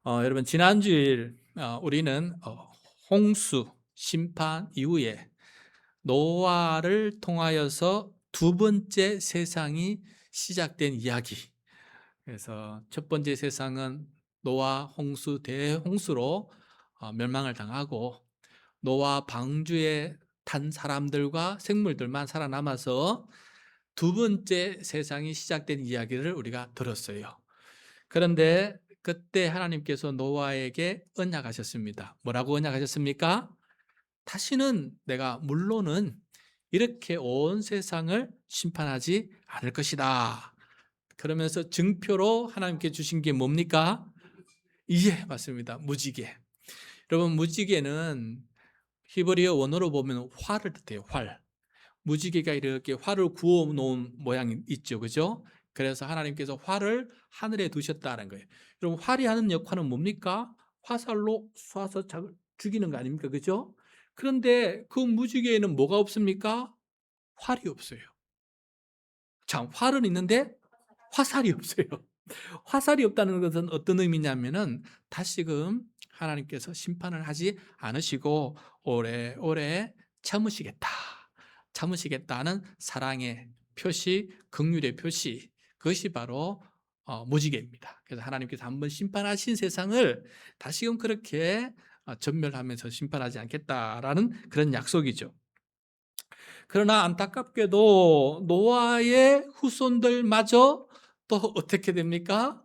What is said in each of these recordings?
여러분 지난주일 우리는 홍수 심판 이후에 노아를 통하여서 두 번째 세상이 시작된 이야기. 그래서 첫 번째 세상은 노아 홍수 대홍수로 멸망을 당하고 노아 방주에 탄 사람들과 생물들만 살아남아서 두 번째 세상이 시작된 이야기를 우리가 들었어요. 그런데 그때 하나님께서 노아에게 언약하셨습니다. 뭐라고 언약하셨습니까? 다시는 내가 물로는 이렇게 온 세상을 심판하지 않을 것이다. 그러면서 증표로 하나님께 주신 게 뭡니까? 예, 맞습니다. 무지개. 여러분, 무지개는 히브리어 원어로 보면 활을 뜻해요. 활. 무지개가 이렇게 활을 구워 놓은 모양이 있죠. 그죠? 그래서 하나님께서 활을 하늘에 두셨다는 거예요. 여러분, 활이 하는 역할은 뭡니까? 화살로 쏴서 적을 죽이는 거 아닙니까? 그죠? 그런데 그 무지개에는 뭐가 없습니까? 활이 없어요. 참, 활은 있는데 화살이 없어요. 화살이 없다는 것은 어떤 의미냐면은 다시금 하나님께서 심판을 하지 않으시고 오래오래 참으시겠다. 참으시겠다는 사랑의 표시, 긍휼의 표시, 그것이 바로 무지개입니다. 그래서 하나님께서 한번 심판하신 세상을 다시금 그렇게 전멸하면서 심판하지 않겠다라는 그런 약속이죠. 그러나 안타깝게도 노아의 후손들마저 또 어떻게 됩니까?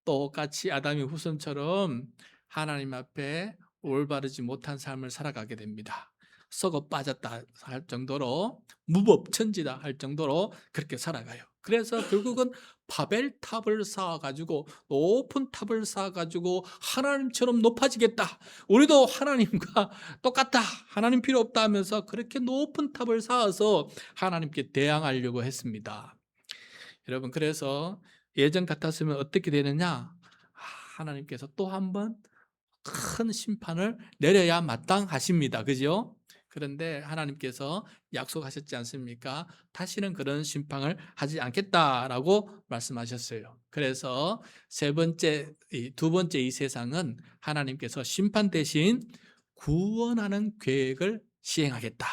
똑같이 아담의 후손처럼 하나님 앞에 올바르지 못한 삶을 살아가게 됩니다. 썩어 빠졌다 할 정도로, 무법천지다 할 정도로 그렇게 살아가요. 그래서 결국은 바벨탑을 쌓아가지고, 높은 탑을 쌓아가지고 하나님처럼 높아지겠다, 우리도 하나님과 똑같다, 하나님 필요 없다 하면서 그렇게 높은 탑을 쌓아서 하나님께 대항하려고 했습니다. 여러분, 그래서 예전 같았으면 어떻게 되느냐? 하나님께서 또 한 번 큰 심판을 내려야 마땅하십니다. 그죠? 그런데 하나님께서 약속하셨지 않습니까? 다시는 그런 심판을 하지 않겠다라고 말씀하셨어요. 그래서 두 번째 이 세상은 하나님께서 심판 대신 구원하는 계획을 시행하겠다.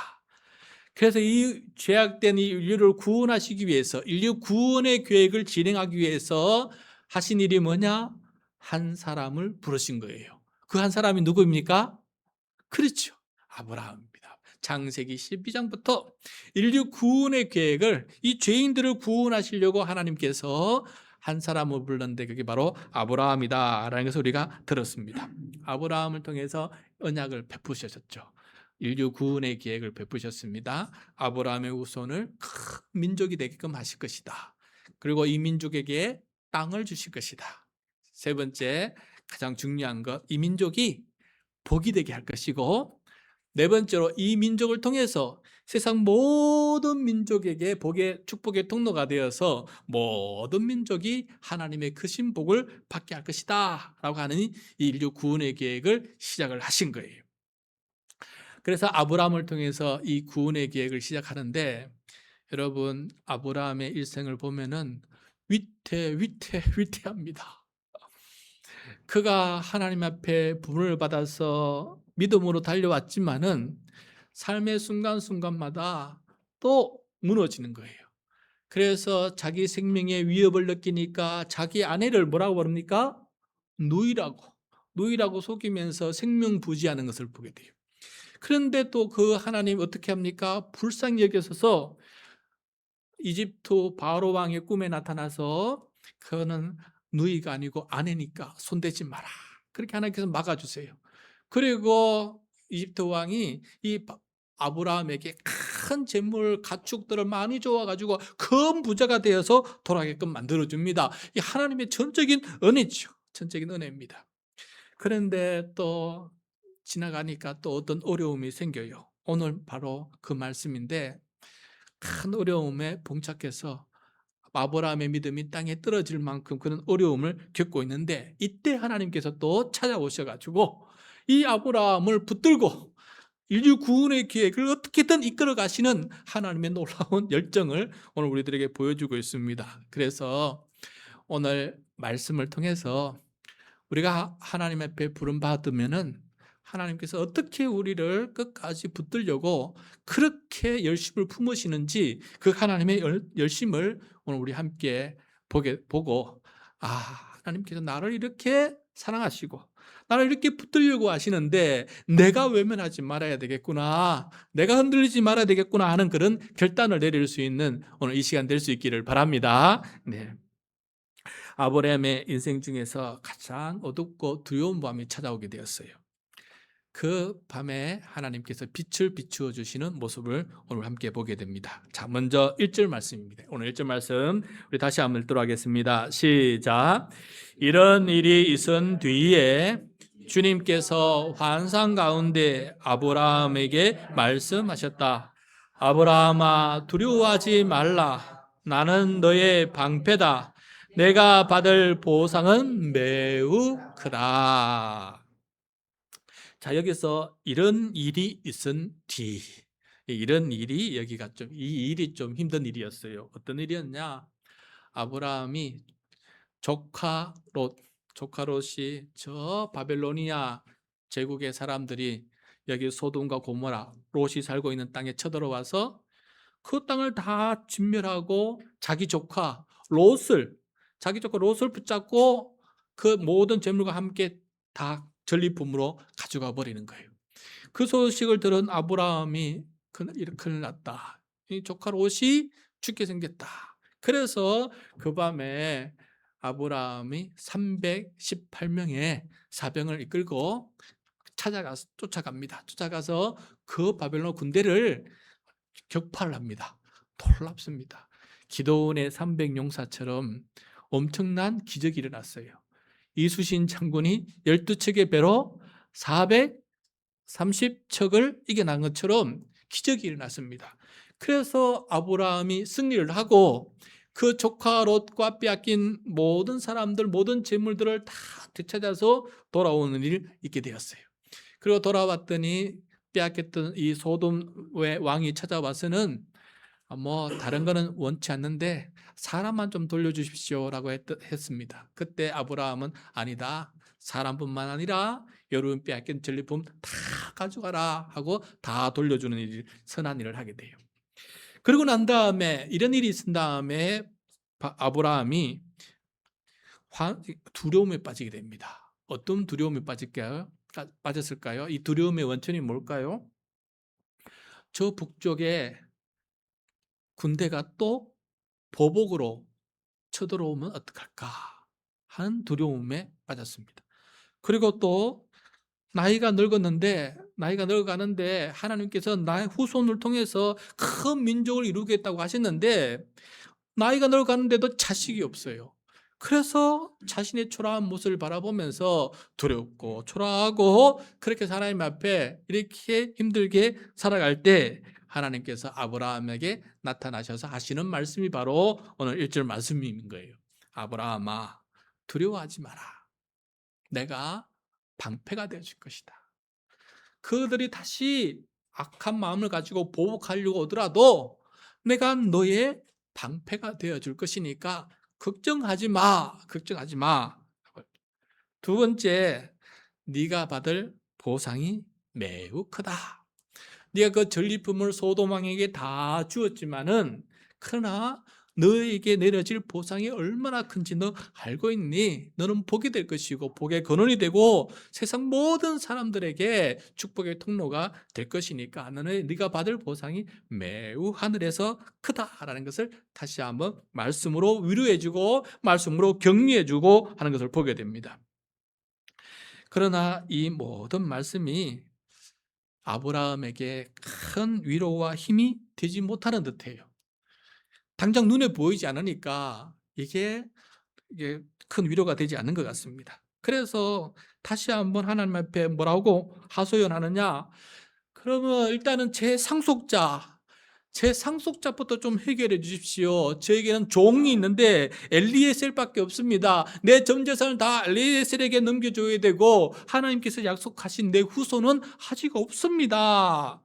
그래서 이 죄악된 이 인류를 구원하시기 위해서, 인류 구원의 계획을 진행하기 위해서 하신 일이 뭐냐? 한 사람을 부르신 거예요. 그 한 사람이 누구입니까? 그렇죠. 아브라함입니다. 창세기 12장부터 인류 구원의 계획을, 이 죄인들을 구원하시려고 하나님께서 한 사람을 불렀는데 그게 바로 아브라함이다라는 것을 우리가 들었습니다. 아브라함을 통해서 언약을 베푸셨죠. 인류 구원의 계획을 베푸셨습니다. 아브라함의 후손을 큰 민족이 되게끔 하실 것이다. 그리고 이 민족에게 땅을 주실 것이다. 세 번째, 가장 중요한 것, 이 민족이 복이 되게 할 것이고, 네 번째로 이 민족을 통해서 세상 모든 민족에게 복의 축복의 통로가 되어서 모든 민족이 하나님의 크신 복을 받게 할 것이다 라고 하는 이 인류 구원의 계획을 시작을 하신 거예요. 그래서 아브라함을 통해서 이 구원의 계획을 시작하는데, 여러분, 아브라함의 일생을 보면은 위태합니다. 그가 하나님 앞에 부름을 받아서 믿음으로 달려왔지만은 삶의 순간순간마다 또 무너지는 거예요. 그래서 자기 생명의 위협을 느끼니까 자기 아내를 뭐라고 부릅니까? 누이라고 속이면서 생명 부지하는 것을 보게 돼요. 그런데 또 그 하나님 어떻게 합니까? 불쌍히 여겨서서 이집트 바로 왕의 꿈에 나타나서 그는 누이가 아니고 아내니까 손대지 마라, 그렇게 하나님께서 막아주세요. 그리고 이집트 왕이 이 아브라함에게 큰 재물 가축들을 많이 줘가지고 큰 부자가 되어서 돌아가게끔 만들어줍니다. 이 하나님의 전적인 은혜죠. 전적인 은혜입니다. 그런데 또 지나가니까 또 어떤 어려움이 생겨요. 오늘 바로 그 말씀인데, 큰 어려움에 봉착해서 아브라함의 믿음이 땅에 떨어질 만큼 그런 어려움을 겪고 있는데, 이때 하나님께서 또 찾아오셔가지고 이 아브라함을 붙들고 인류 구원의 계획을 어떻게든 이끌어 가시는 하나님의 놀라운 열정을 오늘 우리들에게 보여주고 있습니다. 그래서 오늘 말씀을 통해서 우리가 하나님 앞에 부름받으면은 하나님께서 어떻게 우리를 끝까지 붙들려고 그렇게 열심을 품으시는지 그 하나님의 열심을 오늘 우리 함께 보고, 하나님께서 나를 이렇게 사랑하시고 나를 이렇게 붙들려고 하시는데 내가 외면하지 말아야 되겠구나, 내가 흔들리지 말아야 되겠구나 하는 그런 결단을 내릴 수 있는 오늘 이 시간 될 수 있기를 바랍니다. 네. 아브라함의 인생 중에서 가장 어둡고 두려운 밤이 찾아오게 되었어요. 그 밤에 하나님께서 빛을 비추어 주시는 모습을 오늘 함께 보게 됩니다. 자, 먼저 1절 말씀입니다. 오늘 1절 말씀 우리 다시 한번 읽도록 하겠습니다. 시작. 이런 일이 있은 뒤에 주님께서 환상 가운데 아브라함에게 말씀하셨다. 아브라함아, 두려워하지 말라. 나는 너의 방패다. 내가 받을 보상은 매우 크다. 자, 여기서 이런 일이 있은 뒤, 이런 일이 여기가 좀, 이 일이 좀 힘든 일이었어요. 어떤 일이었냐? 아브라함이 조카롯이 저 바벨로니아 제국의 사람들이 여기 소돔과 고모라, 롯이 살고 있는 땅에 쳐들어와서 그 땅을 다 진멸하고 자기 조카 롯을 붙잡고 그 모든 재물과 함께 다 전리품으로 가져가 버리는 거예요. 그 소식을 들은 아브라함이 큰일 났다. 이 조카 롯이 죽게 생겼다. 그래서 그 밤에 아브라함이 318명의 사병을 이끌고 쫓아갑니다. 쫓아가서 그 바벨론 군대를 격파를 합니다. 놀랍습니다. 기도원의 300용사처럼 엄청난 기적이 일어났어요. 이수신 장군이 12척의 배로 430척을 이겨난 것처럼 기적이 일어났습니다. 그래서 아브라함이 승리를 하고 그 조카 롯과 빼앗긴 모든 사람들, 모든 재물들을 다 되찾아서 돌아오는 일이 있게 되었어요. 그리고 돌아왔더니 빼앗겼던 이 소돔의 왕이 찾아와서는 다른 거는 원치 않는데 사람만 좀 돌려주십시오라고 했습니다. 그때 아브라함은 아니다, 사람뿐만 아니라 여러분 빼앗긴 전리품 다 가져가라 하고 다 돌려주는 일, 선한 일을 하게 돼요. 그리고 난 다음에 이런 일이 있은 다음에 아브라함이 두려움에 빠지게 됩니다. 어떤 두려움에 빠졌을까요? 이 두려움의 원천이 뭘까요? 저 북쪽에 군대가 또 보복으로 쳐들어오면 어떡할까 하는 두려움에 빠졌습니다. 그리고 또 나이가 늙어가는데 하나님께서 나의 후손을 통해서 큰 민족을 이루겠다고 하셨는데 나이가 늙어가는데도 자식이 없어요. 그래서 자신의 초라한 모습을 바라보면서 두렵고 초라하고 그렇게 하나님 앞에 이렇게 힘들게 살아갈 때 하나님께서 아브라함에게 나타나셔서 하시는 말씀이 바로 오늘 1절 말씀인 거예요. 아브라함아, 두려워하지 마라. 내가 방패가 되어줄 것이다. 그들이 다시 악한 마음을 가지고 보복하려고 오더라도 내가 너의 방패가 되어줄 것이니까 걱정하지 마. 두 번째, 네가 받을 보상이 매우 크다. 네가 그 전리품을 소돔 왕에게 다 주었지만은 그러나 너에게 내려질 보상이 얼마나 큰지 너 알고 있니? 너는 복이 될 것이고 복의 근원이 되고 세상 모든 사람들에게 축복의 통로가 될 것이니까 너는 네가 받을 보상이 매우 하늘에서 크다라는 것을 다시 한번 말씀으로 위로해주고 말씀으로 격려해주고 하는 것을 보게 됩니다. 그러나 이 모든 말씀이 아브라함에게 큰 위로와 힘이 되지 못하는 듯해요. 당장 눈에 보이지 않으니까 이게 큰 위로가 되지 않는 것 같습니다. 그래서 다시 한번 하나님 앞에 뭐라고 하소연하느냐? 그러면 일단은 제 상속자부터 좀 해결해 주십시오. 저에게는 종이 있는데 엘리에셀밖에 없습니다. 내 전 재산을 다 엘리에셀에게 넘겨줘야 되고 하나님께서 약속하신 내 후손은 아직 없습니다.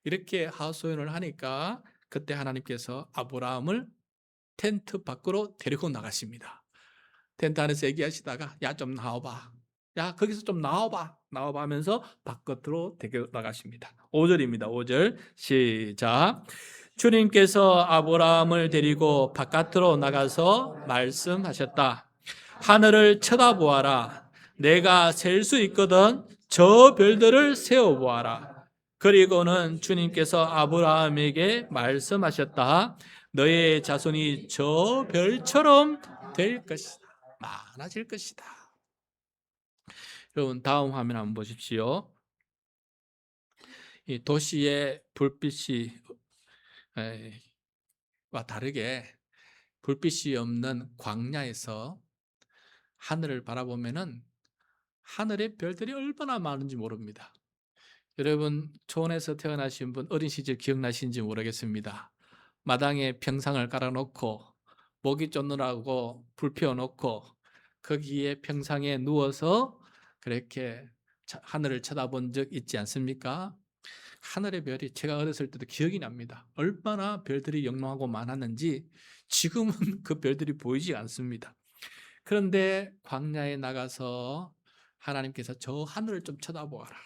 이렇게 하소연을 하니까 그때 하나님께서 아브라함을 텐트 밖으로 데리고 나가십니다. 텐트 안에서 얘기하시다가 야 좀 나와봐. 야 거기서 좀 나와봐. 나와봐 하면서 바깥으로 데려 나가십니다. 5절입니다. 5절 시작. 주님께서 아브라함을 데리고 바깥으로 나가서 말씀하셨다. 하늘을 쳐다보아라. 내가 셀 수 있거든 저 별들을 세어보아라. 그리고는 주님께서 아브라함에게 말씀하셨다. 너의 자손이 저 별처럼 될 것이다. 많아질 것이다. 여러분 다음 화면 한번 보십시오. 이 도시의 불빛이 와 다르게 불빛이 없는 광야에서 하늘을 바라보면은 하늘의 별들이 얼마나 많은지 모릅니다. 여러분 초원에서 태어나신 분 어린 시절 기억나시는지 모르겠습니다. 마당에 평상을 깔아놓고 모기 쫓느라고 불 피워놓고 거기에 평상에 누워서 그렇게 하늘을 쳐다본 적 있지 않습니까? 하늘의 별이 제가 어렸을 때도 기억이 납니다. 얼마나 별들이 영롱하고 많았는지 지금은 그 별들이 보이지 않습니다. 그런데 광야에 나가서 하나님께서 저 하늘을 좀 쳐다보아라.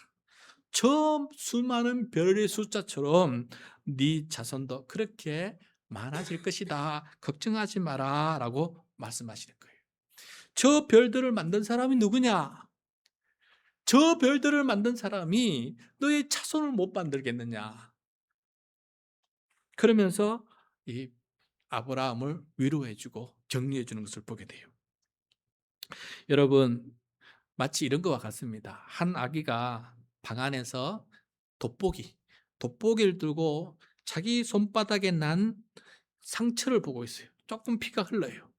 저 수많은 별의 숫자처럼 네 자손도 그렇게 많아질 것이다. 걱정하지 마라 라고 말씀하시는 거예요. 저 별들을 만든 사람이 누구냐? 저 별들을 만든 사람이 너의 자손을 못 만들겠느냐? 그러면서 이 아브라함을 위로해주고 격려해주는 것을 보게 돼요. 여러분 마치 이런 것과 같습니다. 한 아기가 방 안에서 돋보기를 들고 자기 손바닥에 난 상처를 보고 있어요. 조금 피가 흘러요.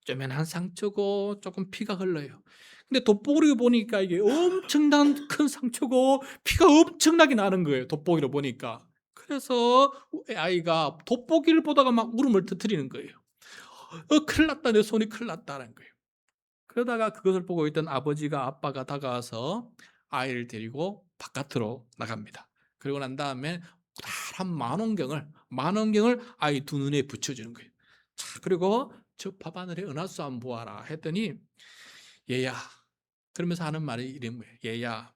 쪼맨한 상처고 조금 피가 흘러요. 근데 돋보기를 보니까 이게 엄청난 큰 상처고 피가 엄청나게 나는 거예요. 돋보기를 보니까. 그래서 아이가 돋보기를 보다가 막 울음을 터뜨리는 거예요. 큰일 났다. 내 손이 큰일 났다는 거예요. 그러다가 그것을 보고 있던 아버지가 아빠가 다가와서 아이를 데리고 바깥으로 나갑니다. 그리고 난 다음에 한 만원경을 아이 두 눈에 붙여주는 거예요. 자, 그리고 저 밤하늘의 은하수 한번 보아라 했더니 얘야 그러면서 하는 말이 이런 거예요. 얘야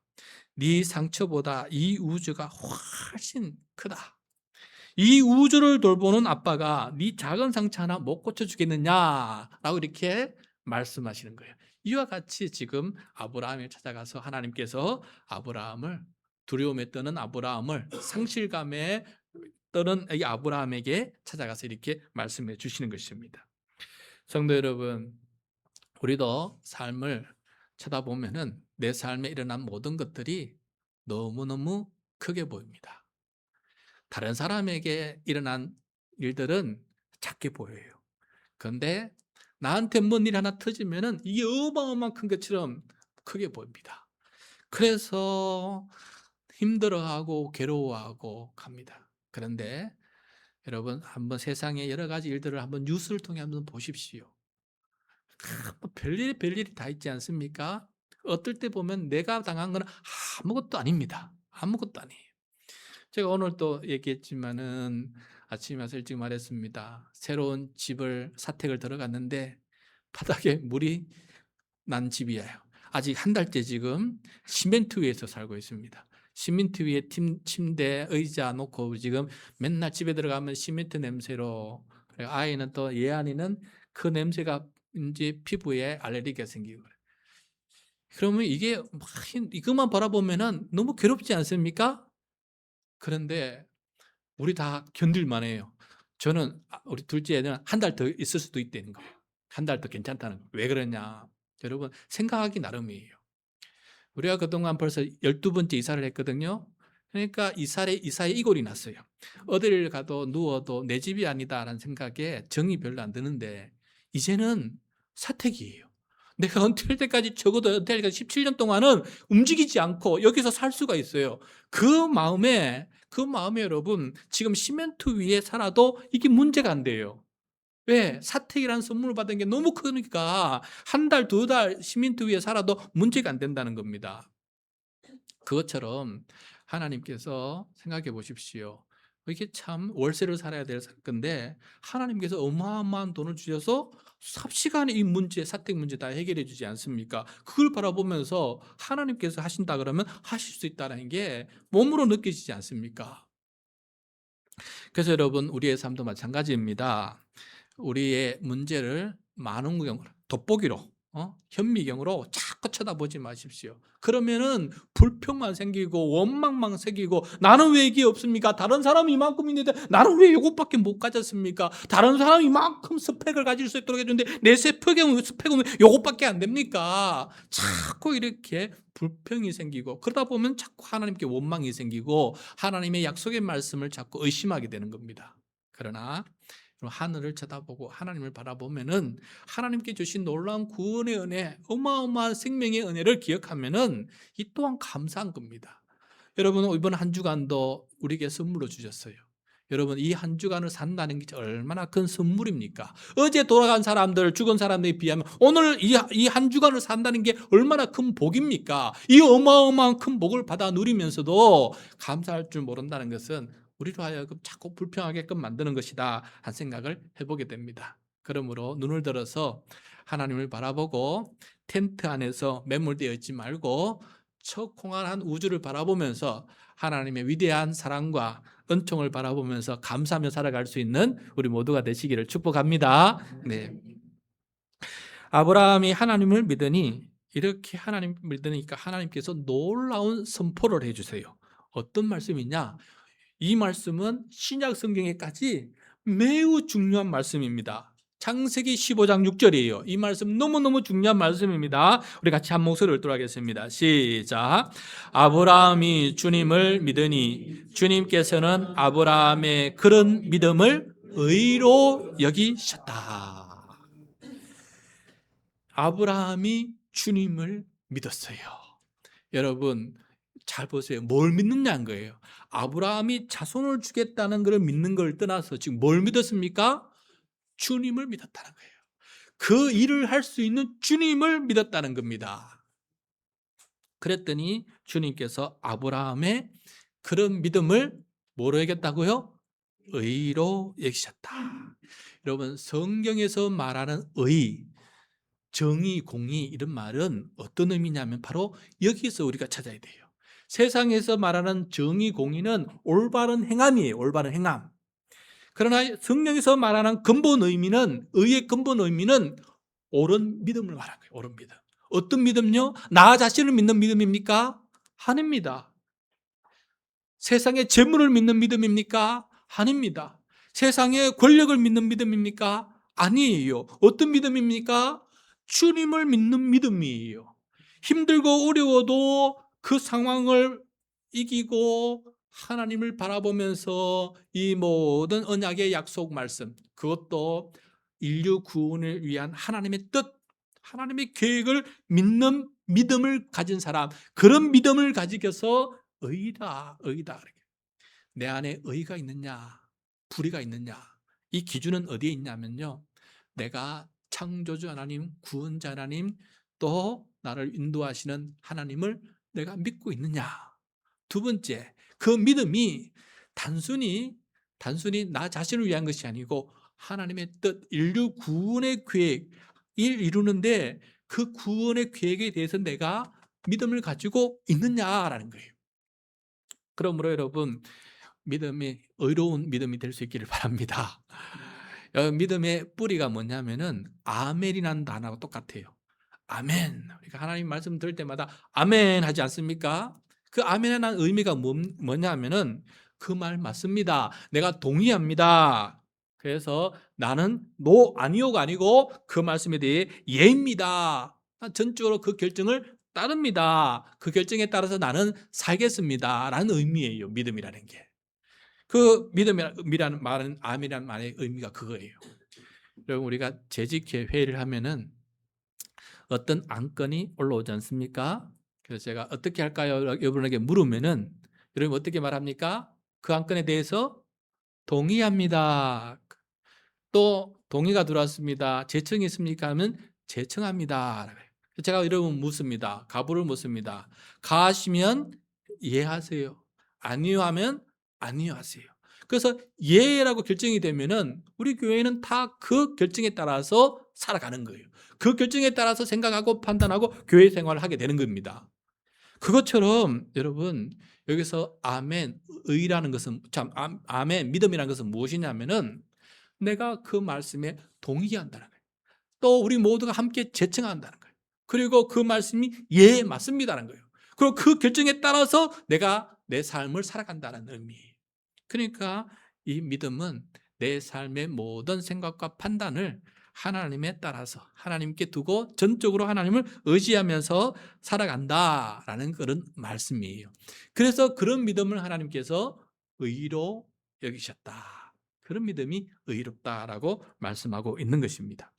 네 상처보다 이 우주가 훨씬 크다. 이 우주를 돌보는 아빠가 네 작은 상처 하나 못 고쳐주겠느냐라고 이렇게 말씀하시는 거예요. 이와 같이 지금 아브라함을 찾아가서 하나님께서 아브라함을 두려움에 떠는 아브라함을 상실감에 떠는 이 아브라함에게 찾아가서 이렇게 말씀해 주시는 것입니다. 성도 여러분, 우리도 삶을 쳐다보면은 내 삶에 일어난 모든 것들이 너무너무 크게 보입니다. 다른 사람에게 일어난 일들은 작게 보여요. 그런데 나한테 뭔 일 하나 터지면은 이게 어마어마한 큰 것처럼 크게 보입니다. 그래서 힘들어하고 괴로워하고 갑니다. 그런데 여러분 한번 세상의 여러 가지 일들을 한번 뉴스를 통해 한번 보십시오. 별일이 다 있지 않습니까? 어떨 때 보면 내가 당한 건 아무것도 아닙니다. 아무것도 아니에요. 제가 오늘 또 얘기했지만은 아침에 와서 일찍 말했습니다. 새로운 집을 사택을 들어갔는데 바닥에 물이 난 집이에요. 아직 한 달째 지금 시멘트 위에서 살고 있습니다. 시멘트 위에 침대, 의자 놓고 지금 맨날 집에 들어가면 시멘트 냄새로 아이는 또 예안이는 그 냄새가 이제 피부에 알레르기가 생기고 그래요. 그러면 이게 이것만 바라보면은 너무 괴롭지 않습니까? 그런데 우리 다 견딜만 해요. 저는 우리 둘째 애는 한 달 더 있을 수도 있다는 거예요. 한 달 더 괜찮다는 거예요. 왜 그러냐? 여러분 생각하기 나름이에요. 우리가 그동안 벌써 12번째 이사를 했거든요. 그러니까 이사에 이골이 났어요. 어디를 가도 누워도 내 집이 아니다라는 생각에 정이 별로 안 드는데 이제는 사택이에요. 내가 은퇴할 때까지 적어도 은퇴할 때까지 17년 동안은 움직이지 않고 여기서 살 수가 있어요. 그 마음에 여러분 지금 시멘트 위에 살아도 이게 문제가 안 돼요. 왜? 사택이라는 선물을 받은 게 너무 크니까 한 달, 두 달 시멘트 위에 살아도 문제가 안 된다는 겁니다. 그것처럼 하나님께서 생각해 보십시오. 이게 참 월세를 살아야 될 건데 하나님께서 어마어마한 돈을 주셔서 삽시간에 이 문제, 사택 문제 다 해결해 주지 않습니까? 그걸 바라보면서 하나님께서 하신다 그러면 하실 수 있다는 게 몸으로 느껴지지 않습니까? 그래서 여러분, 우리의 삶도 마찬가지입니다. 우리의 문제를 많은 경우로, 돋보기로, 현미경으로 자꾸 쳐다보지 마십시오. 그러면은 불평만 생기고 원망만 생기고, 나는 왜 이게 없습니까? 다른 사람이 이만큼 있는데 나는 왜 이것밖에 못 가졌습니까? 다른 사람이 이만큼 스펙을 가질 수 있도록 해주는데 내 스펙은 이것밖에 안 됩니까? 자꾸 이렇게 불평이 생기고, 그러다 보면 자꾸 하나님께 원망이 생기고 하나님의 약속의 말씀을 자꾸 의심하게 되는 겁니다. 그러나 하늘을 쳐다보고 하나님을 바라보면은 하나님께 주신 놀라운 구원의 은혜, 어마어마한 생명의 은혜를 기억하면은 이 또한 감사한 겁니다. 여러분, 이번 한 주간도 우리에게 선물로 주셨어요. 여러분, 이 한 주간을 산다는 게 얼마나 큰 선물입니까? 어제 돌아간 사람들, 죽은 사람들에 비하면 오늘 이 한 주간을 산다는 게 얼마나 큰 복입니까? 이 어마어마한 큰 복을 받아 누리면서도 감사할 줄 모른다는 것은 우리로 하여금 자꾸 불평하게끔 만드는 것이다 한 생각을 해보게 됩니다. 그러므로 눈을 들어서 하나님을 바라보고 텐트 안에서 매몰되어 있지 말고 척콩한 우주를 바라보면서 하나님의 위대한 사랑과 은총을 바라보면서 감사하며 살아갈 수 있는 우리 모두가 되시기를 축복합니다. 네. 아브라함이 하나님을 믿으니, 이렇게 하나님 믿으니까 하나님께서 놀라운 선포를 해주세요. 어떤 말씀이냐? 이 말씀은 신약 성경에까지 매우 중요한 말씀입니다. 창세기 15장 6절이에요. 이 말씀 너무너무 중요한 말씀입니다. 우리 같이 한 목소리를 들어가겠습니다. 시작. 아브라함이 주님을 믿으니 주님께서는 아브라함의 그런 믿음을 의로 여기셨다. 아브라함이 주님을 믿었어요. 여러분, 잘 보세요. 뭘 믿느냐는 거예요. 아브라함이 자손을 주겠다는 걸 믿는 걸 떠나서 지금 뭘 믿었습니까? 주님을 믿었다는 거예요. 그 일을 할 수 있는 주님을 믿었다는 겁니다. 그랬더니 주님께서 아브라함의 그런 믿음을 뭐로 여겼다고요? 의로 여기셨다. 여러분, 성경에서 말하는 의, 정의, 공의, 이런 말은 어떤 의미냐면 바로 여기서 우리가 찾아야 돼요. 세상에서 말하는 정의, 공의는 올바른 행함이에요. 올바른 행함. 그러나 성령에서 말하는 근본 의미는, 의의 근본 의미는 옳은 믿음을 말하는 거예요. 옳은 믿음. 어떤 믿음요? 나 자신을 믿는 믿음입니까? 아닙니다. 세상의 재물을 믿는 믿음입니까? 아닙니다. 세상의 권력을 믿는 믿음입니까? 아니에요. 어떤 믿음입니까? 주님을 믿는 믿음이에요. 힘들고 어려워도 그 상황을 이기고 하나님을 바라보면서 이 모든 언약의 약속 말씀, 그것도 인류 구원을 위한 하나님의 뜻, 하나님의 계획을 믿는 믿음을 가진 사람, 그런 믿음을 가지고서 의다, 의다. 내 안에 의가 있느냐, 불의가 있느냐, 이 기준은 어디에 있냐면요, 내가 창조주 하나님, 구원자 하나님, 또 나를 인도하시는 하나님을 내가 믿고 있느냐. 두 번째, 그 믿음이 단순히 나 자신을 위한 것이 아니고 하나님의 뜻, 인류 구원의 계획, 을 이루는데 그 구원의 계획에 대해서 내가 믿음을 가지고 있느냐라는 거예요. 그러므로 여러분, 믿음이 의로운 믿음이 될 수 있기를 바랍니다. 믿음의 뿌리가 뭐냐면은 아멘이라는 단어가 똑같아요. 아멘. 그러니까 하나님 말씀 들을 때마다 아멘 하지 않습니까? 그 아멘이라는 의미가 뭐냐면은 그 말 맞습니다. 내가 동의합니다. 그래서 나는 아니요가 아니고 그 말씀에 대해 예입니다. 전적으로 그 결정을 따릅니다. 그 결정에 따라서 나는 살겠습니다. 라는 의미예요. 믿음이라는 게. 그 믿음이라는 말은, 아멘이라는 말의 의미가 그거예요. 여러분, 우리가 재직회 회의를 하면은 어떤 안건이 올라오지 않습니까? 그래서 제가 어떻게 할까요? 여러분에게 물으면은 여러분 어떻게 말합니까? 그 안건에 대해서 동의합니다. 또 동의가 들어왔습니다. 제청이 있습니까? 하면 제청합니다. 제가 여러분 묻습니다. 가부를 묻습니다. 가하시면 예하세요. 아니요 하면 아니요 하세요. 그래서 예라고 결정이 되면은 우리 교회는 다 그 결정에 따라서 살아가는 거예요. 그 결정에 따라서 생각하고 판단하고 교회 생활을 하게 되는 겁니다. 그것처럼 여러분 여기서 아멘, 의라는 것은 참 아멘, 믿음이라는 것은 무엇이냐면은 내가 그 말씀에 동의한다는 거예요. 또 우리 모두가 함께 제청한다는 거예요. 그리고 그 말씀이 예, 맞습니다라는 거예요. 그리고 그 결정에 따라서 내가 내 삶을 살아간다는 의미예요. 그러니까 이 믿음은 내 삶의 모든 생각과 판단을 하나님에 따라서 하나님께 두고 전적으로 하나님을 의지하면서 살아간다라는 그런 말씀이에요. 그래서 그런 믿음을 하나님께서 의로 여기셨다. 그런 믿음이 의롭다라고 말씀하고 있는 것입니다.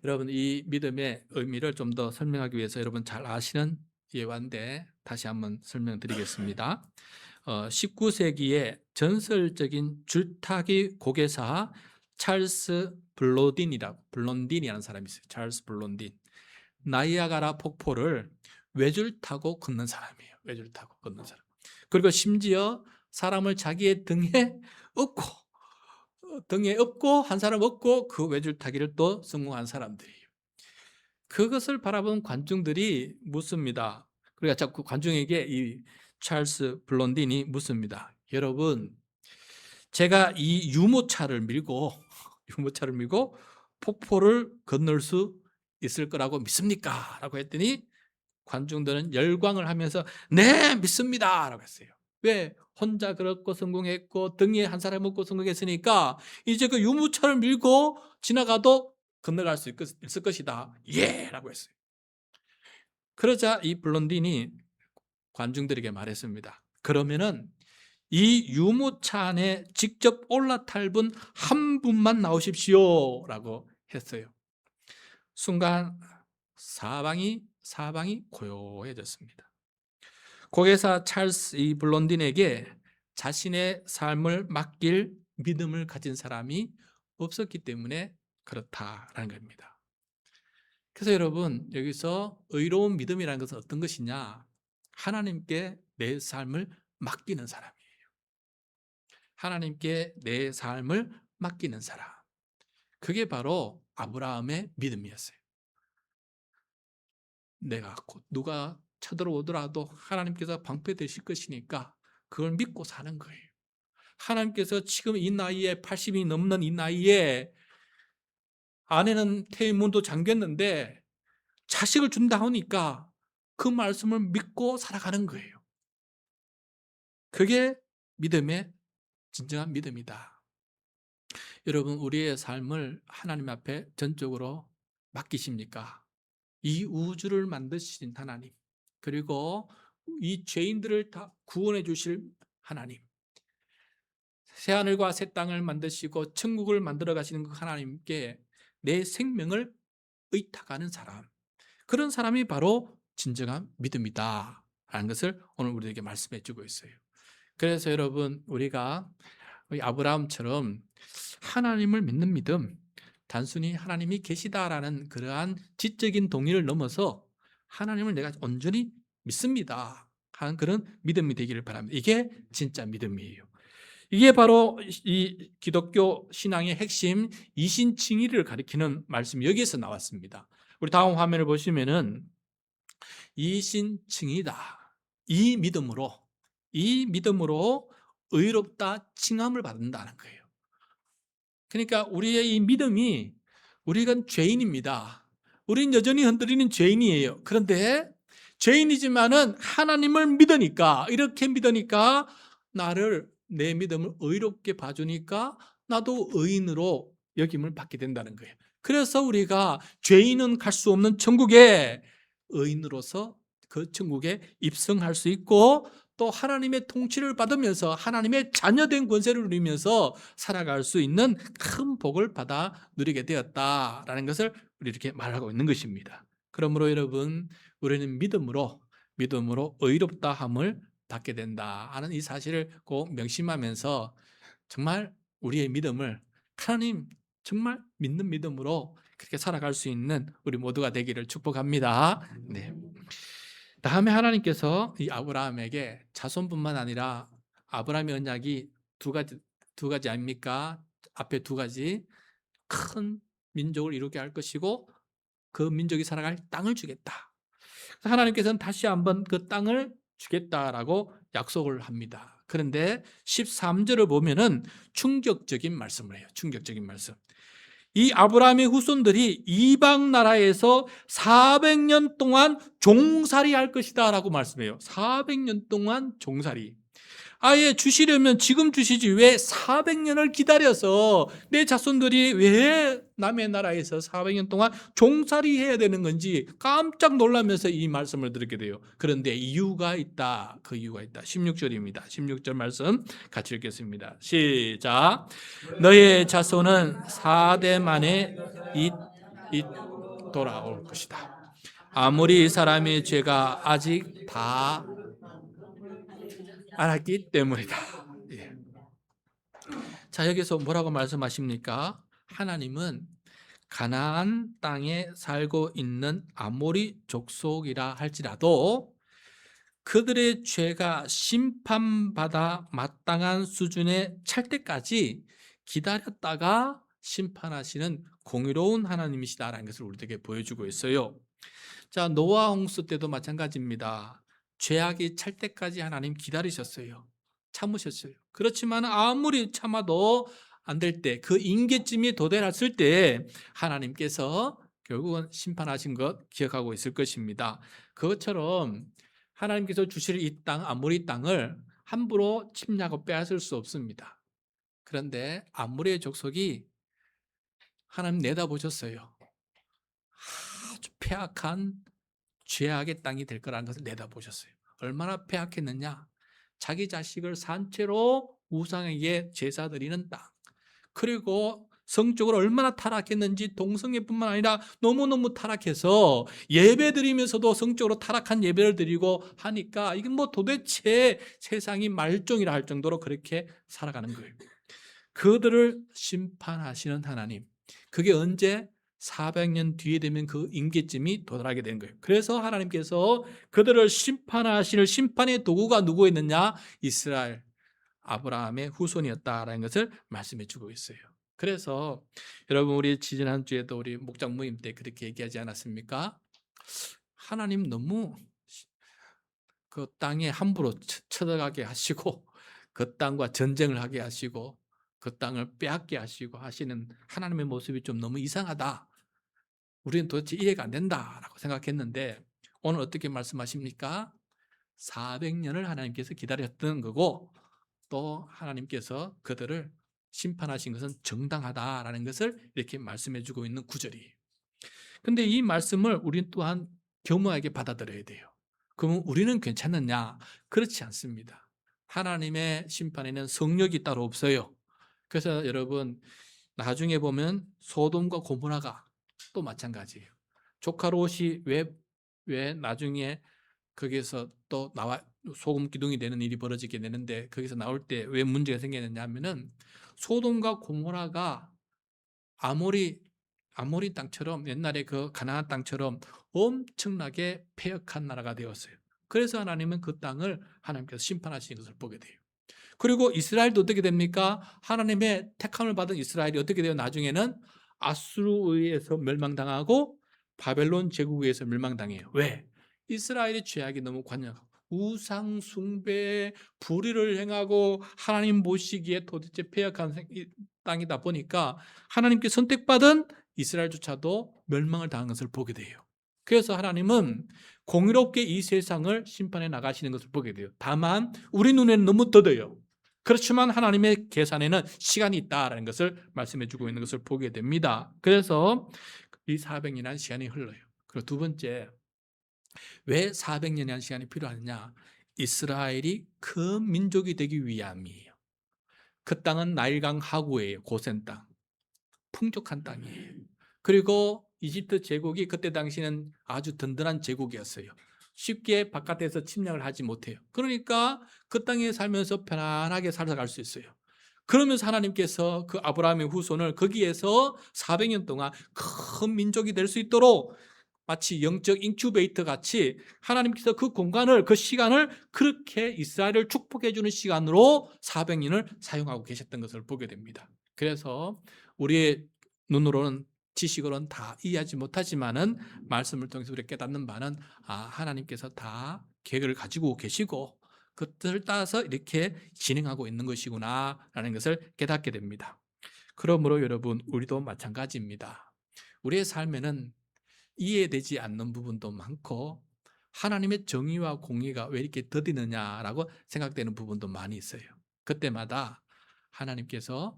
여러분 이 믿음의 의미를 좀 더 설명하기 위해서 여러분 잘 아시는 예화인데 다시 한번 설명드리겠습니다. 19세기에 전설적인 줄타기 고개사 찰스 블론딘이라는 사람이 있어요. 찰스 블론딘. 나이아가라 폭포를 외줄 타고 걷는 사람이에요. 외줄 타고 걷는 사람. 그리고 심지어 사람을 자기의 등에 업고 한 사람 업고 그 외줄 타기를 또 성공한 사람들이에요. 그것을 바라본 관중들이 묻습니다. 그러니까 자꾸 관중에게 이 찰스 블론딘이 묻습니다. 여러분, 제가 이 유모차를 밀고 폭포를 건널 수 있을 거라고 믿습니까? 라고 했더니 관중들은 열광을 하면서 네, 믿습니다. 라고 했어요. 왜? 혼자 그렇고 성공했고 등에 한 사람 먹고 성공했으니까 이제 그 유모차를 밀고 지나가도 건너갈 수 있을 것이다. 예! 라고 했어요. 그러자 이 블론딘이 관중들에게 말했습니다. 그러면은 이 유모차 안에 직접 올라탈 분 한 분만 나오십시오. 라고 했어요. 순간 사방이 고요해졌습니다. 고개사 찰스 이 블론딘에게 자신의 삶을 맡길 믿음을 가진 사람이 없었기 때문에 그렇다라는 겁니다. 그래서 여러분 여기서 의로운 믿음이라는 것은 어떤 것이냐? 하나님께 내 삶을 맡기는 사람이에요. 하나님께 내 삶을 맡기는 사람. 그게 바로 아브라함의 믿음이었어요. 내가 곧 누가 쳐들어오더라도 하나님께서 방패되실 것이니까 그걸 믿고 사는 거예요. 하나님께서 지금 이 나이에 80이 넘는 이 나이에 아내는 퇴임문도 잠겼는데 자식을 준다 하니까 그 말씀을 믿고 살아가는 거예요. 그게 믿음의 진정한 믿음이다. 여러분 우리의 삶을 하나님 앞에 전적으로 맡기십니까? 이 우주를 만드신 하나님, 그리고 이 죄인들을 다 구원해 주실 하나님, 새하늘과 새 땅을 만드시고 천국을 만들어 가시는 그 하나님께 내 생명을 의탁하는 사람, 그런 사람이 바로 진정한 믿음이다 라는 것을 오늘 우리에게 말씀해 주고 있어요. 그래서 여러분 우리가 아브라함처럼 하나님을 믿는 믿음, 단순히 하나님이 계시다라는 그러한 지적인 동의를 넘어서 하나님을 내가 온전히 믿습니다 하는 그런 믿음이 되기를 바랍니다. 이게 진짜 믿음이에요. 이게 바로 이 기독교 신앙의 핵심 이신칭의를 가리키는 말씀이 여기에서 나왔습니다. 우리 다음 화면을 보시면은 이신칭의다. 이 믿음으로 의롭다 칭함을 받는다는 거예요. 그러니까 우리의 이 믿음이 우리가 죄인입니다. 우린 여전히 흔들리는 죄인이에요. 그런데 죄인이지만은 하나님을 믿으니까 이렇게 믿으니까 나를 내 믿음을 의롭게 봐주니까 나도 의인으로 여김을 받게 된다는 거예요. 그래서 우리가 죄인은 갈 수 없는 천국에 의인으로서 그 천국에 입성할 수 있고 또 하나님의 통치를 받으면서 하나님의 자녀된 권세를 누리면서 살아갈 수 있는 큰 복을 받아 누리게 되었다라는 것을 우리 이렇게 말하고 있는 것입니다. 그러므로 여러분 우리는 믿음으로 의롭다함을 받게 된다 하는 이 사실을 꼭 명심하면서 정말 우리의 믿음을 하나님 정말 믿는 믿음으로 그렇게 살아갈 수 있는 우리 모두가 되기를 축복합니다. 네. 다음에 하나님께서 이 아브라함에게 자손뿐만 아니라 아브라함의 언약이 두 가지 아닙니까? 앞에 두 가지 큰 민족을 이루게 할 것이고 그 민족이 살아갈 땅을 주겠다. 하나님께서는 다시 한번 그 땅을 주겠다라고 약속을 합니다. 그런데 13절을 보면은 충격적인 말씀을 해요. 충격적인 말씀. 이 아브라함의 후손들이 이방 나라에서 400년 동안 종살이 할 것이다 라고 말씀해요. 400년 동안 종살이. 아예 주시려면 지금 주시지 왜 400년을 기다려서 내 자손들이 왜 남의 나라에서 400년 동안 종살이 해야 되는 건지 깜짝 놀라면서 이 말씀을 듣게 돼요. 그런데 이유가 있다. 그 이유가 있다. 16절입니다. 16절 말씀 같이 읽겠습니다. 시작. 너의 자손은 4대 만에 돌아올 것이다. 아무리 사람의 죄가 아직 다 알았기 때문이다. 예. 자, 여기서 뭐라고 말씀하십니까? 하나님은 가나안 땅에 살고 있는 아모리 족속이라 할지라도 그들의 죄가 심판받아 마땅한 수준에 찰 때까지 기다렸다가 심판하시는 공의로운 하나님이시다라는 것을 우리에게 보여주고 있어요. 자, 노아 홍수 때도 마찬가지입니다. 죄악이 찰 때까지 하나님 기다리셨어요. 참으셨어요. 그렇지만 아무리 참아도 안 될 때, 그 임계점이 도달했을 때 하나님께서 결국은 심판하신 것 기억하고 있을 것입니다. 그것처럼 하나님께서 주실 이 땅, 아모리 땅을 함부로 침략하고 빼앗을 수 없습니다. 그런데 아모리의 족속이 하나님 내다보셨어요. 아주 폐악한 죄악의 땅이 될 거라는 것을 내다보셨어요. 얼마나 폐악했느냐? 자기 자식을 산채로 우상에게 제사 드리는 땅. 그리고 성적으로 얼마나 타락했는지 동성애뿐만 아니라 너무너무 타락해서 예배 드리면서도 성적으로 타락한 예배를 드리고 하니까 이게 뭐 도대체 세상이 말종이라 할 정도로 그렇게 살아가는 거예요. 그들을 심판하시는 하나님. 그게 언제? 400년 뒤에 되면 그 임계점이 도달하게 된 거예요. 그래서 하나님께서 그들을 심판하시는 심판의 도구가 누구였느냐? 이스라엘, 아브라함의 후손이었다라는 것을 말씀해 주고 있어요. 그래서 여러분, 우리 지난주에도 우리 목장 모임 때 그렇게 얘기하지 않았습니까? 하나님 너무 그 땅에 함부로 쳐들어가게 하시고 그 땅과 전쟁을 하게 하시고 그 땅을 빼앗게 하시고 하시는 하나님의 모습이 좀 너무 이상하다. 우리는 도대체 이해가 안 된다라고 생각했는데 오늘 어떻게 말씀하십니까? 400년을 하나님께서 기다렸던 거고 또 하나님께서 그들을 심판하신 것은 정당하다라는 것을 이렇게 말씀해 주고 있는 구절이에요. 근데 이 말씀을 우리는 또한 겸허하게 받아들여야 돼요. 그러면 우리는 괜찮느냐? 그렇지 않습니다. 하나님의 심판에는 성력이 따로 없어요. 그래서 여러분, 나중에 보면 소돔과 고모라가 또 마찬가지예요. 조카 롯이 왜 나중에 거기에서 또 나와 소금 기둥이 되는 일이 벌어지게 되는데 거기서 나올 때 왜 문제가 생겼느냐 하면은 소돔과 고모라가 아모리 땅처럼 옛날에 그 가나안 땅처럼 엄청나게 패역한 나라가 되었어요. 그래서 하나님은 그 땅을 하나님께서 심판하시는 것을 보게 돼요. 그리고 이스라엘도 어떻게 됩니까? 하나님의 택함을 받은 이스라엘이 어떻게 돼요? 나중에는 아수르에 의해서 멸망당하고 바벨론 제국에 의해서 멸망당해요. 왜? 이스라엘의 죄악이 너무 관영하고 우상 숭배에 불의를 행하고 하나님 모시기에 도대체 패역한 땅이다 보니까 하나님께 선택받은 이스라엘조차도 멸망을 당한 것을 보게 돼요. 그래서 하나님은 공의롭게 이 세상을 심판해 나가시는 것을 보게 돼요. 다만 우리 눈에는 너무 더뎌요. 그렇지만 하나님의 계산에는 시간이 있다라는 것을 말씀해 주고 있는 것을 보게 됩니다. 그래서 이 400년이라는 시간이 흘러요. 그리고 두 번째, 왜 400년이라는 시간이 필요하느냐? 이스라엘이 큰 민족이 되기 위함이에요. 그 땅은 나일강 하구예요. 고센 땅. 풍족한 땅이에요. 그리고 이집트 제국이 그때 당시는 아주 든든한 제국이었어요. 쉽게 바깥에서 침략을 하지 못해요. 그러니까 그 땅에 살면서 편안하게 살아갈 수 있어요. 그러면서 하나님께서 그 아브라함의 후손을 거기에서 400년 동안 큰 민족이 될 수 있도록 마치 영적 인큐베이터 같이 하나님께서 그 공간을, 그 시간을 그렇게 이스라엘을 축복해 주는 시간으로 400년을 사용하고 계셨던 것을 보게 됩니다. 그래서 우리의 눈으로는 지식으로는 다 이해하지 못하지만은 말씀을 통해서 우리가 깨닫는 바는 하나님께서 다 계획을 가지고 계시고 그것을 따라서 이렇게 진행하고 있는 것이구나라는 것을 깨닫게 됩니다. 그러므로 여러분, 우리도 마찬가지입니다. 우리의 삶에는 이해되지 않는 부분도 많고 하나님의 정의와 공의가 왜 이렇게 더디느냐라고 생각되는 부분도 많이 있어요. 그때마다 하나님께서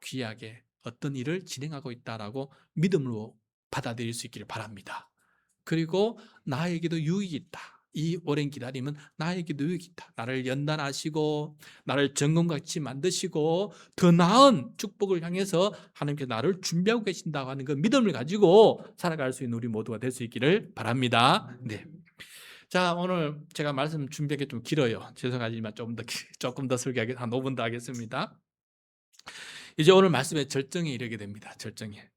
귀하게 어떤 일을 진행하고 있다라고 믿음으로 받아들일 수 있기를 바랍니다. 그리고 나에게도 유익이 있다. 이 오랜 기다림은 나에게도 유익이 있다. 나를 연단하시고 나를 정금같이 만드시고 더 나은 축복을 향해서 하나님께서 나를 준비하고 계신다고 하는 그 믿음을 가지고 살아갈 수 있는 우리 모두가 될 수 있기를 바랍니다. 네. 자, 오늘 제가 말씀 준비한 게 좀 길어요. 죄송하지만 조금 더 설교하게 한 5분 더 하겠습니다. 이제 오늘 말씀의 절정에 이르게 됩니다. 절정에.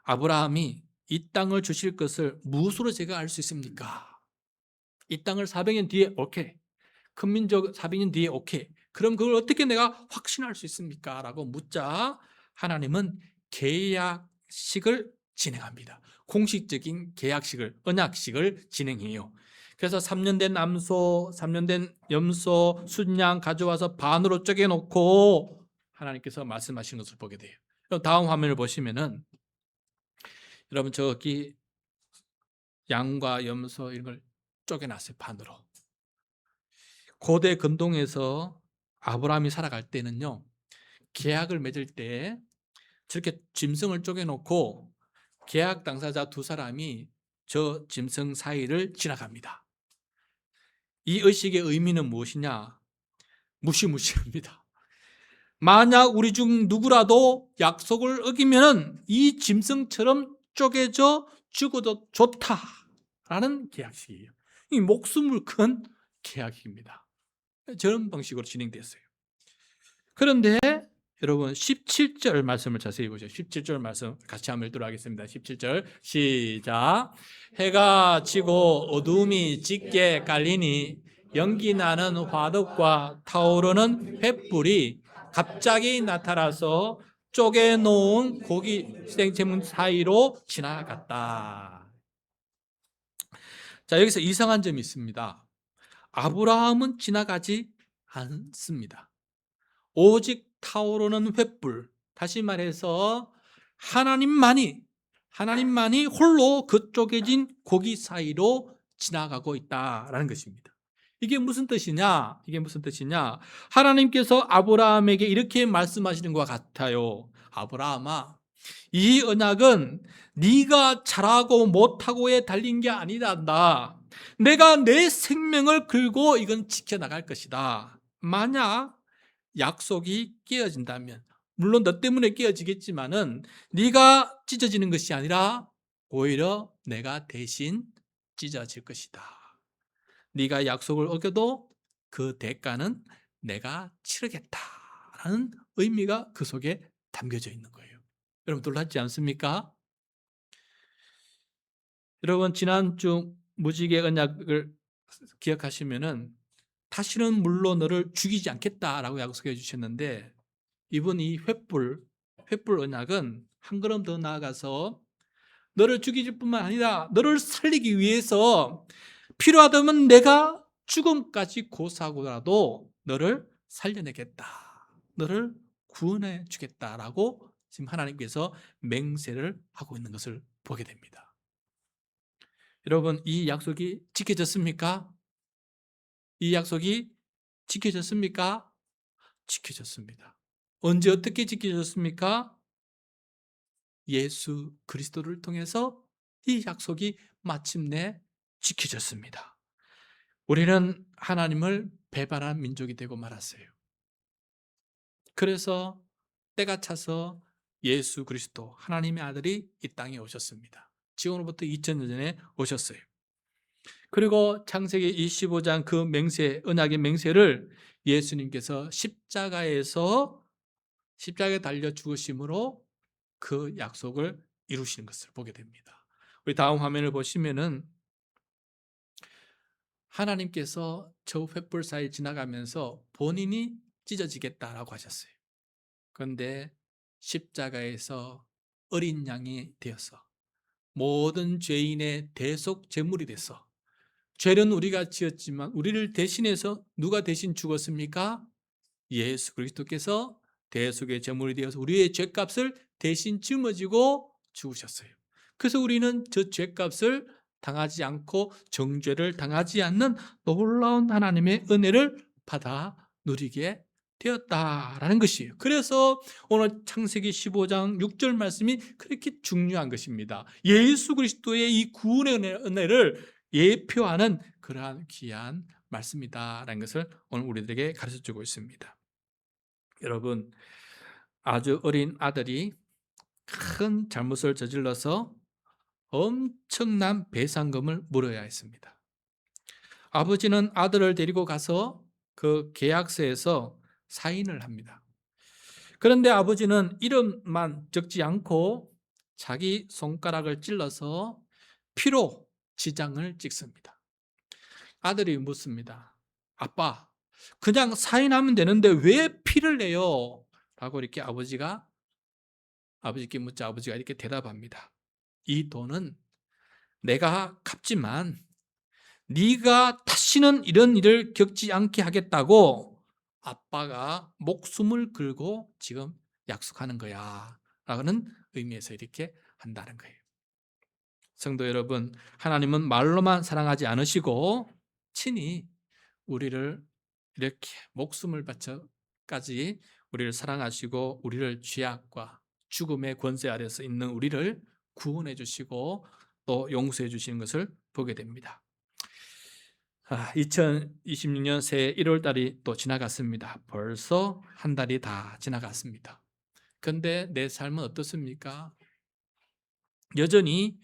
아브라함이 이 땅을 주실 것을 무엇으로 제가 알 수 있습니까? 이 땅을 400년 뒤에 오케이. 큰 민족 400년 뒤에 오케이. 그럼 그걸 어떻게 내가 확신할 수 있습니까? 라고 묻자 하나님은 계약식을 진행합니다. 공식적인 계약식을, 언약식을 진행해요. 그래서 3년 된 암소, 3년 된 염소, 순양 가져와서 반으로 쪼개놓고 하나님께서 말씀하시는 것을 보게 돼요. 다음 화면을 보시면은 여러분 저기 양과 염소 이런 걸 쪼개놨어요. 반으로. 고대 근동에서 아브라함이 살아갈 때는요, 계약을 맺을 때 저렇게 짐승을 쪼개놓고 계약 당사자 두 사람이 저 짐승 사이를 지나갑니다. 이 의식의 의미는 무엇이냐? 무시무시합니다. 만약 우리 중 누구라도 약속을 어기면 이 짐승처럼 쪼개져 죽어도 좋다라는 계약식이에요. 이 목숨을 건 계약입니다. 저런 방식으로 진행됐어요. 그런데 여러분 17절 말씀을 자세히 보세요. 17절 말씀 같이 한번 읽도록 하겠습니다. 17절 시작. 해가 지고 어둠이 짙게 깔리니 연기 나는 화덕과 타오르는 횃불이 갑자기 나타나서 쪼개놓은 고기 생체문 사이로 지나갔다. 자, 여기서 이상한 점이 있습니다. 아브라함은 지나가지 않습니다. 오직 타오르는 횃불, 다시 말해서 하나님만이 홀로 그 쪼개진 고기 사이로 지나가고 있다라는 것입니다. 이게 무슨 뜻이냐? 하나님께서 아브라함에게 이렇게 말씀하시는 것 같아요. 아브라함아, 이 언약은 네가 잘하고 못하고에 달린 게 아니다. 내가 내 생명을 걸고 이건 지켜나갈 것이다. 만약 약속이 깨어진다면, 물론 너 때문에 깨어지겠지만은 네가 찢어지는 것이 아니라 오히려 내가 대신 찢어질 것이다. 네가 약속을 어겨도 그 대가는 내가 치르겠다라는 의미가 그 속에 담겨져 있는 거예요. 여러분 놀랍지 않습니까? 여러분 지난주 무지개 언약을 기억하시면은 다시는 물로 너를 죽이지 않겠다라고 약속해 주셨는데, 이번 이 횃불 언약은 한 걸음 더 나아가서 너를 죽일 뿐만 아니라 너를 살리기 위해서 필요하다면 내가 죽음까지 고사하고라도 너를 살려내겠다, 너를 구원해 주겠다라고 지금 하나님께서 맹세를 하고 있는 것을 보게 됩니다. 여러분 이 약속이 지켜졌습니까? 이 약속이 지켜졌습니까? 지켜졌습니다. 언제 어떻게 지켜졌습니까? 예수 그리스도를 통해서 이 약속이 마침내 지켜졌습니다. 우리는 하나님을 배반한 민족이 되고 말았어요. 그래서 때가 차서 예수 그리스도 하나님의 아들이 이 땅에 오셨습니다. 지금으로부터 2000년 전에 오셨어요. 그리고 창세기 25장 그 맹세, 언약의 맹세를 예수님께서 십자가에 달려 죽으심으로 그 약속을 이루시는 것을 보게 됩니다. 우리 다음 화면을 보시면은 하나님께서 저 횃불 사이 지나가면서 본인이 찢어지겠다라고 하셨어요. 그런데 십자가에서 어린 양이 되어서 모든 죄인의 대속 제물이 돼서, 죄는 우리가 지었지만 우리를 대신해서 누가 대신 죽었습니까? 예수 그리스도께서 대속의 제물이 되어서 우리의 죄값을 대신 짊어지고 죽으셨어요. 그래서 우리는 저 죄값을 당하지 않고 정죄를 당하지 않는 놀라운 하나님의 은혜를 받아 누리게 되었다라는 것이에요. 그래서 오늘 창세기 15장 6절 말씀이 그렇게 중요한 것입니다. 예수 그리스도의 이 구원의 은혜를 예표하는 그러한 귀한 말씀이다라는 것을 오늘 우리들에게 가르쳐주고 있습니다. 여러분, 아주 어린 아들이 큰 잘못을 저질러서 엄청난 배상금을 물어야 했습니다. 아버지는 아들을 데리고 가서 그 계약서에서 사인을 합니다. 그런데 아버지는 이름만 적지 않고 자기 손가락을 찔러서 피로 지장을 찍습니다. 아들이 묻습니다. 아빠, 그냥 사인하면 되는데 왜 피를 내요? 라고 이렇게 아버지께 묻자 아버지가 이렇게 대답합니다. 이 돈은 내가 갚지만 네가 다시는 이런 일을 겪지 않게 하겠다고 아빠가 목숨을 걸고 지금 약속하는 거야 라는 의미에서 이렇게 한다는 거예요. 성도 여러분, 하나님은 말로만 사랑하지 않으시고 친히 우리를 이렇게 목숨을 바쳐까지 우리를 사랑하시고 우리를 죄악과 죽음의 권세 아래서 있는 우리를 구원해 주시고 또 용서해 주시는 것을 보게 됩니다. 2026년 새해 1월 달이 또 지나갔습니다. 벌써 한 달이 다 지나갔습니다. 그런데 내 삶은 어떻습니까? 여전히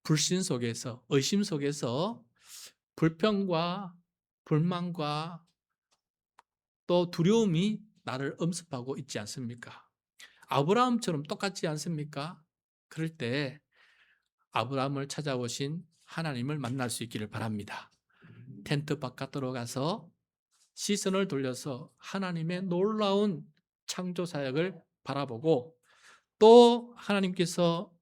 불신 속에서, 의심 속에서 불평과 불만과 또 두려움이 나를 엄습하고 있지 않습니까? 아브라함처럼 똑같지 않습니까? 그럴 때 아브라함을 찾아오신 하나님을 만날 수 있기를 바랍니다. 텐트 바깥으로 가서 시선을 돌려서 하나님의 놀라운 창조 사역을 바라보고 또 하나님께서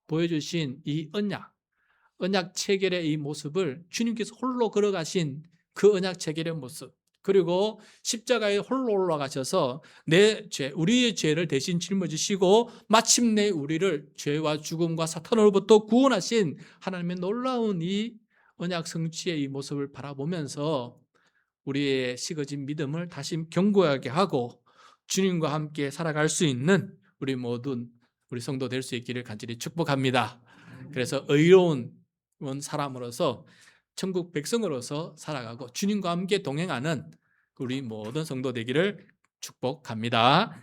보여주신 이 언약 체결의 이 모습을 주님께서 홀로 걸어가신 그 언약 체결의 모습, 그리고 십자가에 홀로 올라가셔서 내 죄, 우리의 죄를 대신 짊어지시고 마침내 우리를 죄와 죽음과 사탄으로부터 구원하신 하나님의 놀라운 이 언약 성취의 이 모습을 바라보면서 우리의 식어진 믿음을 다시 견고하게 하고 주님과 함께 살아갈 수 있는 우리 모든 우리 성도 될 수 있기를 간절히 축복합니다. 그래서 의로운 사람으로서 천국 백성으로서 살아가고 주님과 함께 동행하는 우리 모든 성도 되기를 축복합니다.